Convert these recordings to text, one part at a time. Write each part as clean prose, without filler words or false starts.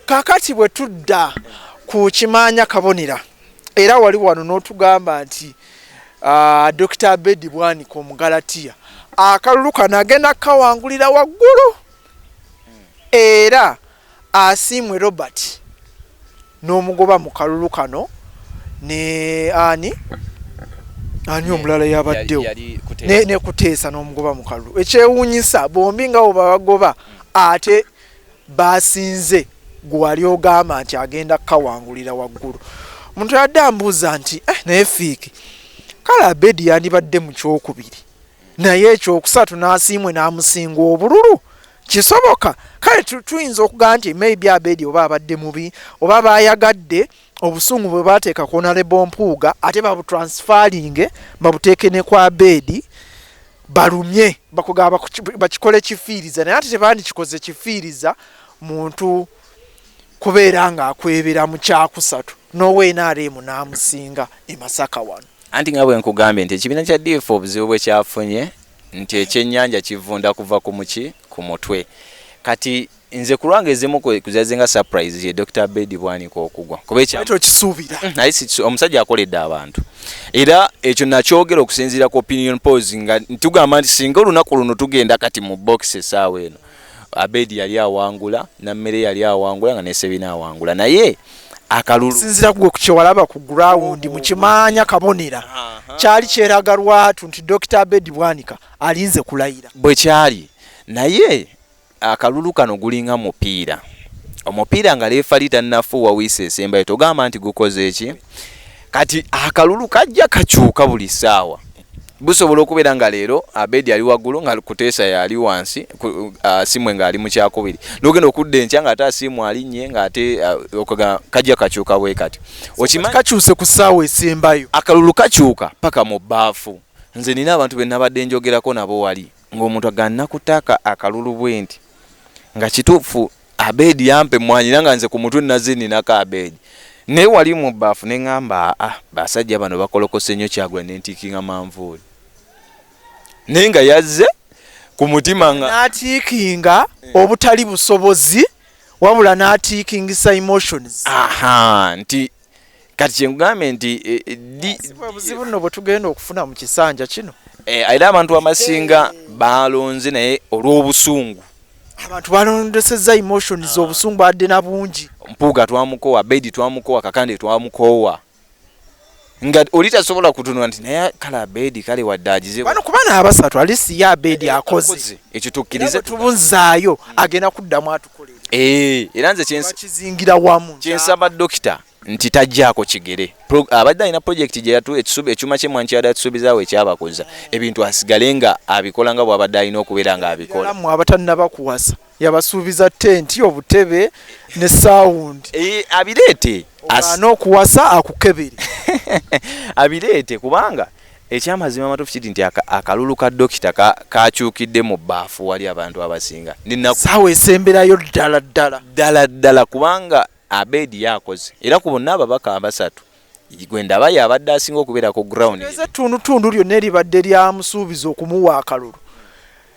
kakati bwe tudda ku Kimanya Kabonera era wali wano n'otugamba nti Dr. Abedi Bwanika Omugalatiya akalulu kano agenda kawangulira waggulu era Asiimwe Robert n'omugoba mu kalulu kano ne ani omulala yabaddewo ne Kuteesa n'omugoba mu kalulu. Ekyewuunyisa bombi nga bagoba ate basinze gwali ogamba nti agenda kawangulira waggulu. Omuntu yadde ambuuza nti naye Fiiki kale Abedi yandibadde mu kyokubiri naye ekyokusatu n'Asiimwe n'amusinga obululu kisoboka? Kale tuyinza okugamba nti maybe Abedi oba abadde mubi oba bayagadde obusungu bwe bateeka ku Honorable Mpuuga ate babutransferring babuteeke ne kwa Abedi balumye bakugaba bakikole kifiiriza naye ate tebandikikoze kifiiriza muntu kubeera nga akwebera mu kyakusatu n'owenaaremu n'amusinga e Masaka wano. Anti nga bwe nkugambye nti ekibiina kya DF obuzibu bwe kyafunye nti ekyennyanja kivunda kuva ku muki ku mutwe. Kati nze kulwanga ezimu kuzazenga surprise ye Dr. Abedi Bwanika okugwa kuba ekyo kisuubira naye omusajja akoledde abantu era ekyo nakyogera okusinziira ku opinion polls nga ntugamba nti singa olunaku luno tugenda kati mu box essaawa eno Abedi yali awangula nammere yali awangula nga nesebina awangula naye akalulu sinzira gwe ku kyewalaba ku ground mu Kimanya Kabonera kyali kyeraga lwatu nti Dr. Abedi Bwanika alinze kulayira bwe kyali naye akalulu kano gulinga mupiira omupiira nga lefali tannafuwa wiise esembayo togamba nti gukoze eki kati akalulu kajja kakyuka buli ssaawa busobola okubeera nga leero Abedi ali waggulu nga Kuteesa yali wansi Asiimwe nga ali mu kyakubiri n'ogenda okudda enkya nga ate Asiimwe alinnye nga ate kajja kakyuka bwe kati okimanyi kakyuse ku ssaawa esembayo akalulu kakyuka paka mu bbaafu nze nina abantu be nabadde njogerako nabo wali ng'omuntu aganna kutaka akalulu bwe nti nga kituufu Abedi yampe mwanyira nga nze ku mutwe naze ninako Abedi naye wali mu bbaafu ne ŋŋamba basajja bano bakolokose nnyo Kyagulanyi n'entiikinga manvuuli naye nga yazze ku mutima nga n'atiikinga obutali busobozi wabula n'atiikingisa emotions nti kati kyenkugambye nti buzibu nno bwe tugenda okufuna mu kisanja kino era abantu amasinga balonze naye olw'obusungu abantu balondesezza emotions obusungu badde na bungi Mpuuga twamukowa Abedi twamukowa Kakande twamukowa nga olitasobola kutunula nti naye kale Abedi kale wadde agize bano kubana abasatu alisi ya Abedi akoze ekyo tukkirize tubuzaayo agenda kuddamu atukolera era nze kizingira wamu kyensaba dokita nti tajjaako kigere abadde alina project gye ekyuma ky'emwanki yadde atusuubizaawo ekyabakoza ebintu asigale nga abikola nga bw'abadde alina okubeera nga abikola mu abatannaba kuwasa yabasuubiza tenti obutebe ne sound abireete n'okuwasa akukebere abireete kubanga ekyamazima amatuufu kiti nti akalulu ka dokita kakyukidde mu bbaafu wali abantu abasinga saawa esemberayo ddala kubanga Abedi yakoze era ku bonna ababaka abasatu gwe ndaba yabadde asinga okubeera ku ground tundu lyonna eribadde lyamusuubiza okumuwa akalulu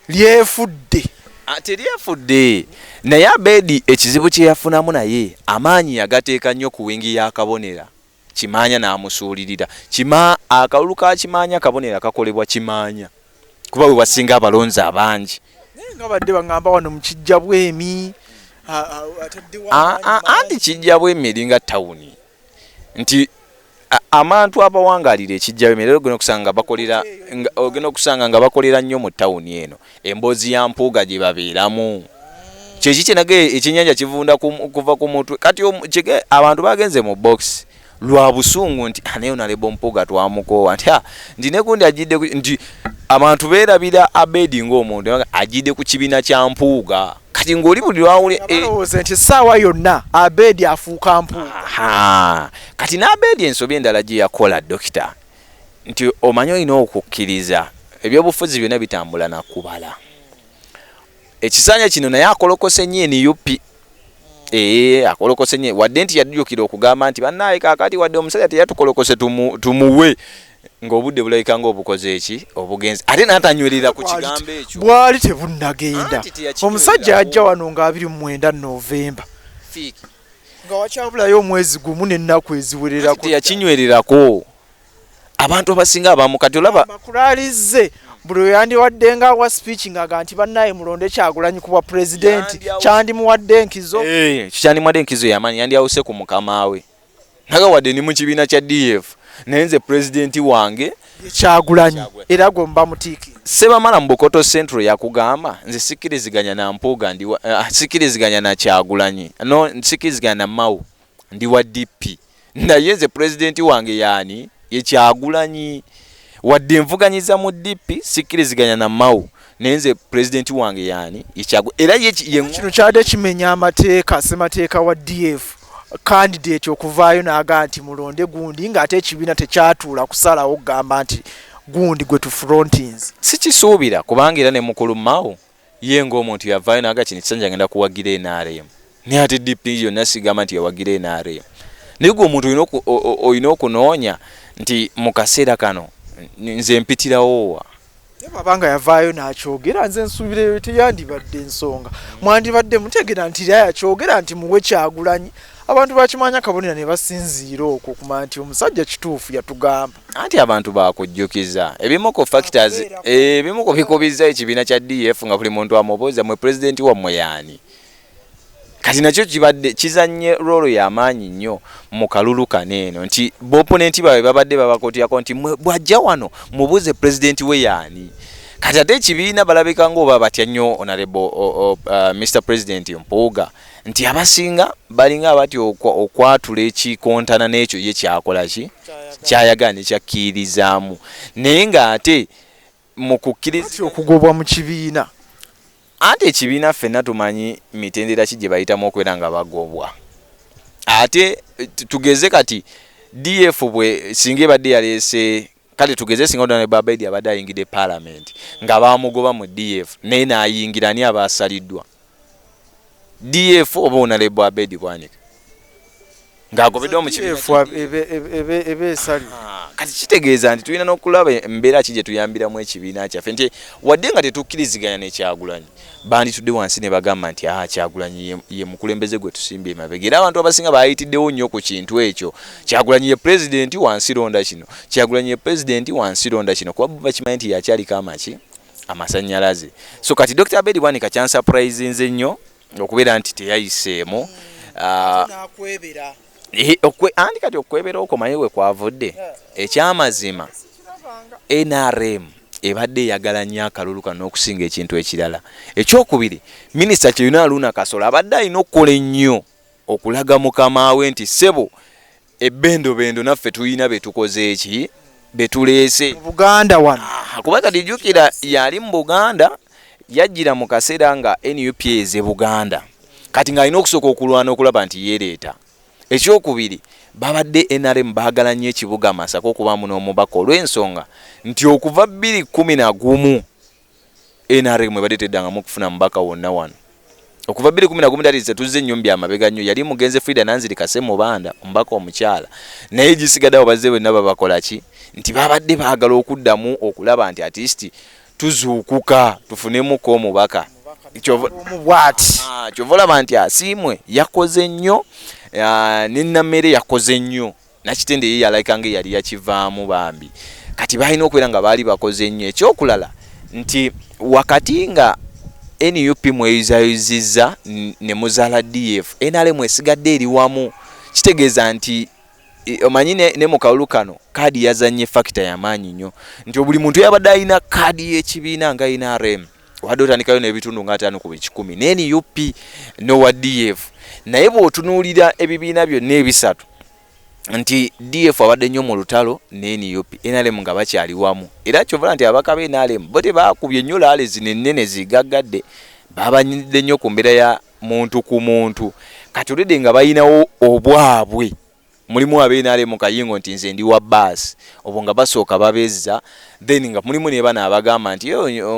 lyefudde teryefudde naye Abedi ekizibu kye yafunamu naye amaanyi yagateeka nnyo ku wingi ya Kabonera Kimanya n'amusuulirira akalulu ka Kimanya Kabonera kakolebwa Kimanya kuba we wasinga abalonzi abangi nga badde baŋŋamba wano mu Kijja Bwemi anti Kijja Bwemi eringa tawuni nti amantu abawangalira ekijja Bwemi ogenda okusanga nga bakolera nnyo mu tawuni eno emboozi ya Mpuuga gye babeeramu kyeki kyenage ekyennyanja kivunda kuva ku mutwe kati abantu bagenze mu box lwa busungu nti naye Honorable Mpuuga twamukowa nti negundi agidde nti abantu beerabira Abedi ng'omuntu agidde ku kibiina kya Mpuuga kati ng'oli buli lwawule nti essaawa yonna Abedi afuuka Mpuuga kati n'Abedi ensobi endala gye yakola dokita nti omanyi olina okukkiriza ebyobufuzi byonna bitambula nakubala ekisanja kino naye akolokose nnyo NUP akolokose nnyo wadde nti yadjukira okugamba nti bannaaye kaakati wadde omusajja teyatukolokose tumuwe ng'obudde bulabika ng'obukoze eki obugenzi ate n'atanywerera ku kigambo ekyo bwali tebunnagenda omusajja ajja wano nga 29 Novemba nga wakyabulayo omwezi gumu n'ennaku eziwererako teyakinywererako abantu abasinga abamu kati olaba bakulalize buli yandiwadde nga wa speech ngaga nti bannaye mulonde Kyagulanyi kuba president kyandimuwadde enkizo kyandimuwadde enkizo yamanyi yandyawuse ku mukama we naga wadde ni mu kibiina kya DF naye nze president wange Kyagulanyi era gwe mba mutiiki Sebamala mu Bukoto Central yakugamba nze sikiriziganya na Mpuuga sikiriziganya na Kyagulanyi sikiriziganya na Mau ndi wa DP naye nze president wange yani ye Kyagulanyi wadde nvuganyiza mu DP sikiriziganya na Mau naye nze president wange yani era ye kino kyadde kimenya amateeka semateeka wa DF candidate okuvaayo n'aga nti mulonde gundi ng'ate ekibiina tekyatuula kusalawo okugamba nti gundi gwe tufrontins sikisuubira kubanga era ne mukulu Mao ye ng'omuntu yavaayo n'aga kino ekisanja agenda kuwagira NRM naye ate DP yonna sigamba nti yawagira NRM naye gwe omuntu olina okunoonya nti mu kaseera kano nze mpitirawo wa babanga yavaayo n'akyogera nze nsuubira teyandibadde ensonga mwandibadde mutegera nti yakyogera nti muwe Kyagulanyi abantu bakimanya kabonera ne basinziira okwo kumanya nti omusajja kituufu yatugamba anti abantu bakujjukiza ebimu ku factors ebimu ku bikubiza ekibiina kya DF nga buli muntu amubuuza mwe president wammwe yaani kati nakyo kibadde kizanye rolo y'amaanyi nnyo mu kalulu kaneeno nti b'opponenti baabwe babadde babakotyako nti bw'ajja wano mubuuze president we yaani kati ate ekibiina balabika ng'oba batya nnyo honorable Mr President Mpuuga nti abasinga balinga bati okwatula ekikontana n'ekyo ye kyakola ki kyayagala ne kyakkirizaamu naye ng'ate mu kukkiriza okugobwa mu kibiina ate ekibiina ffenna tumanyi mitendera ki gye bayitamu okubeera nga bagobwa ate tugeze kati DF bwe singa ebadde yaleese kale tugeze singa Honorable Babedi abadde ayingidde parliament nga bamugoba mu DF naye n'ayingira ani abasaliddwa DF oba Honorable Babedi Bwanika ng'agobeddwa mu kibiina kati kitegeeza nti tulina n'okulaba embeera ki gye tuyambiramu ekibiina kyaffe nti wadde nga tetukkiriziganya ne Kyagulanyi banditudde wansi ne bagamba nti Kyagulanyi ye mukulembeze gwe tusimbye emabega era abantu abasinga baayitiddewo nnyo ku kintu ekyo Kyagulanyi ye president wansi londa kino Kyagulanyi ye president wansi londa kino kuba bakimanyi nti yakyaliko amasannyalaze so kati Dr. Abedi Bwanika kyansurprise nze nnyo okubeera nti teyayiseemu andi kati okwebera okomanyi we kwavudde ekyamazima NRM ebadde eyagala nnyo akalulu kano n'okusinga ekintu ekirala ekyokubiri minisita Kyeyuna Aluna Kasolo abadde alina okukola ennyo okulaga mukama we nti ssebo ebbendobendo naffe tulina betukoze eki betuleese mu Buganda wano kuba kati jjukira yali mu Buganda yajjira mu kaseera nga NUP eze Buganda kati ng'alina okusooka okulwana okulaba nti yeereeta ekyokubiri babadde NRM baagala nnyo ekibuga Masaka okubaamu n'omubaka olw'ensonga nti okuva 2011 NRM ebadde teddangamu okufuna mubaka wonna wano okuva 2011 tatiise tuzze ennyumbi amabega nnyo yali mugenze Frida Nanziri Kase Mubanda omubaka omukyala naye gisigaddewo bazze bonna babakola ki nti babadde baagala okuddamu okulaba nti atisti tuzuukuka tufunemuko omubaka kyova olaba nti Asiimwe yakoze nnyo n'Ennamere yakoze nnyo nakitende ye yalayika nga yali yakivaamu bambi kati balina okubeera nga baali bakoze nnyo ekyokulala nti wakati nga NUP mweyuzayuzizza ne muzaala DF NRM esigadde eri wamu kitegeeza nti omanyi ne mu kalulu kano kaadi yazanye factor y'amaanyi nnyo nti buli muntu yabadde alina kaadi y'ekibiina nga NRM wadde otandikayo n'ebitundu nga 5 ku 10 ne NUP n'owa DF naye bw'otunuulira ebibiina byonna ebisatu nti DF abadde nnyo mu lutalo ne NUP NRM nga bakyali wamu era kyovala nti abaka be NRM bo tebaakubye nnyo laale zino ennene zigaggadde babanyidde nnyo ku mbeera ya muntu ku muntu kati olwedde nga balinawo obwabwe mulimu abe NRM kayingo nti nze ndi wa baasi obwo nga basooka babezza then nga mulimu ne bana abagamba nti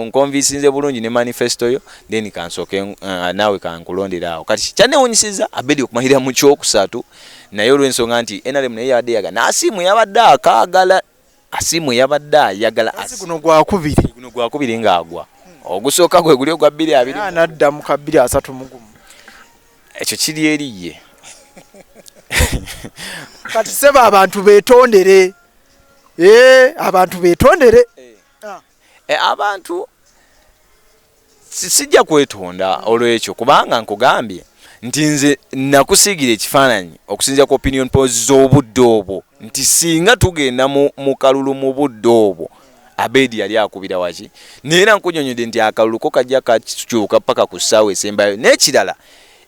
nkonvinsinze bulungi ne manifesto yo then kansooke naawe kankulondera awo kati kyanewunyisiza Abedi okumalira mu kyokusatu naye olw'ensonga nti NRM naye yabadde yagala Asiimwe yabadde akaagala Asiimwe yabadde ayagala guno gwakubiri ng'agwa ogusooka gwe guli ogwa 2-2 anadda mu ka 2-3 ekyo kiri eriye kati seba abantu betondere abantu betondere abantu sijja kwetonda olwekyo kubanga nkugambye nti nze nakusigira ekifaananyi okusinziira ku opinion polls z'obudde obwo nti singa tugenda mu kalulu mu budde obwo Abedi yali akubira waki neera nkunyonyodde nti akalulu ko kajja kakyuka paka ku ssaawa esembayo n'ekirala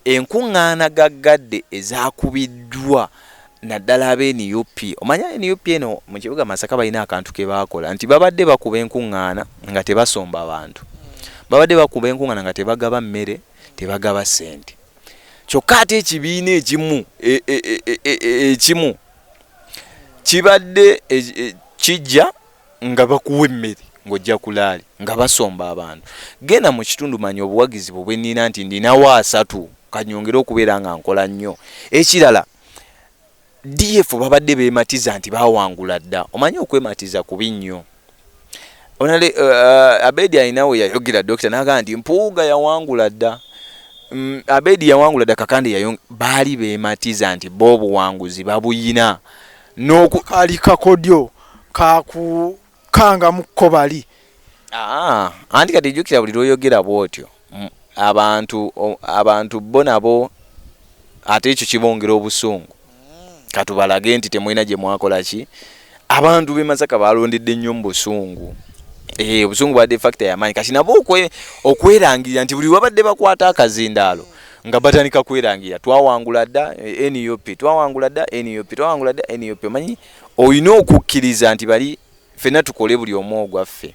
enkuŋŋaana gaggadde ezakubiddwa naddala ab'NUP omanya NUP eno mu kibuga Masaka balina akantu ke baakola nti babadde bakuba enkuŋŋaana nga tebasomba abantu babadde bakuba enkuŋŋaana nga tebagaba mmere tebagaba ssente kyokka ate ekibiina ekimu kibadde kijja nga bakuwa emmere ng'ojja kulaali nga basomba abantu genda mu kitundu manya obuwagizi bwe nnina nti ndinawo 3 kanyongera okubeera nga nkola nnyo ekirala DF babadde beematiza nti bawangula dda omanyi okwematiza kubi nnyo onale Abedi ayinawe yayogera dokita n'agamba nti Mpuuga yawangula dda Abedi yawangula dda Kakande baali beematiza nti bo obuwanguzi babuyina kali kakodyo kakukanga mu kko bali anti kati jjukira buli lw'oyogera bw'otyo abantu bo nabo ate ekyo kibongera obusungu katubalage nti temulina gye mwakola ki abantu b'e Masaka balondedde nnyo mu busungu obusungu bwadde factor y'amaanyi kati nabo okwerangirira nti buli wabadde bakwata akazindaalo nga batandika kwerangirira twawangula dda NUP twawangula dda NUP twawangula dda NUP omanyi olina okukkiriza nti bali ffenna tukole buli omu ogwaffe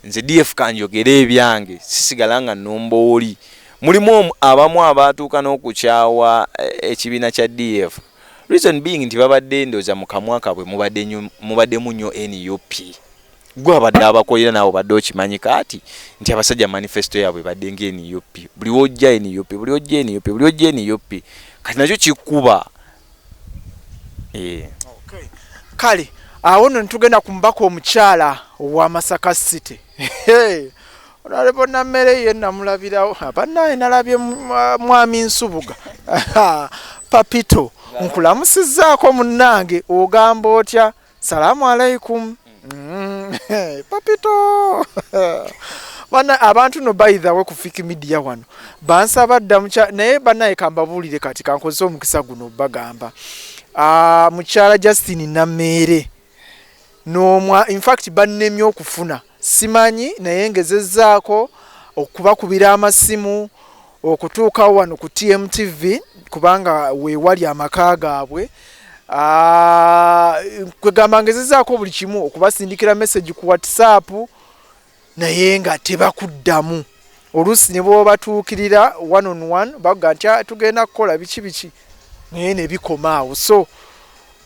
nze DF kanjogera ebyange sisigala nga nnumba oli mulimu abamu abatuuka n'okukyawa ekibiina kya DF reason being nti babadde ndoza mu kamwa kabwe mubadde nnyo NUP gwe abadde abakolera naawe badde okimanyi kati nti abasajja manifesto yaabwe badde nga NUP buli wojja NUP buli wojja NUP buli wojja NUP kati nakyo kikuba kale awo nno ntugenda ku mbaka omukyala owa Masaka City onalebo nammere ye namulabirawo abannaye nalabye mwami Nsubuga Papito nkulamusizzaako munnange ogamba otya salaamu alaikum Papito bana abantu no bayithawe ku Fiki Media wano bansaba dda naye bannaye kambabuulire kati kankoze omukisa guno bagamba mukyala Justin Nammere n'omwa in fact bannemye okufuna simanyi naye ngezezzaako okubakubira amasimu okutuuka wano ku TMTV kubanga weewali amaka gaabwe kwegamba ngezezzaako buli kimu okubasindikira message ku WhatsApp naye nga tebakuddamu oluusi ne bw'obatuukirira 1-on-1 baga nti tugenda kukola biki naye ne bikoma awo so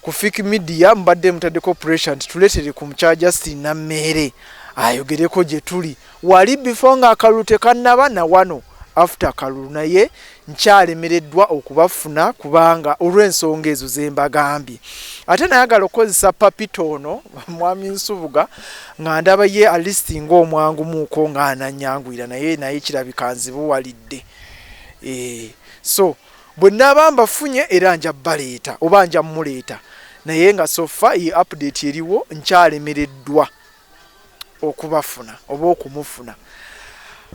ku Fiki Media mbadde mutaddeko pressure nti tuleetere ku mukyala Justin Nammere ayogereko gye tuli wali before nga akalulu tekannaba na wano after akalulu naye nkyalemereddwa okubafuna kubanga olw'ensonga ezo ze mbagambye ate nayagala okukozesa Papito ono mwami Nsubuga nga ndaba ye alisti ng'omwangumuuko ng'ananyangwira naye kirabika nzibuwalidde so bwe nnaaba mbafunye era nja baleeta oba nja muleeta naye nga sofa iyi update eriwo nkyalemereddwa okubafuna oba okumufuna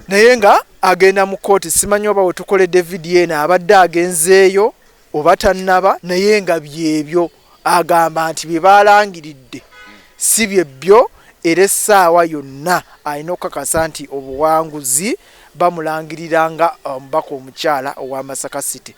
naye nga agenda mu kooti simanyi oba wetukoledde vidiyo eno abadde agenzeeyo oba tannaba naye nga byebyo agamba nti bye balangiridde si byebyo era essaawa yonna alina okukakasa nti obuwanguzi bamulangirira nga omubaka omukyala owa Masaka City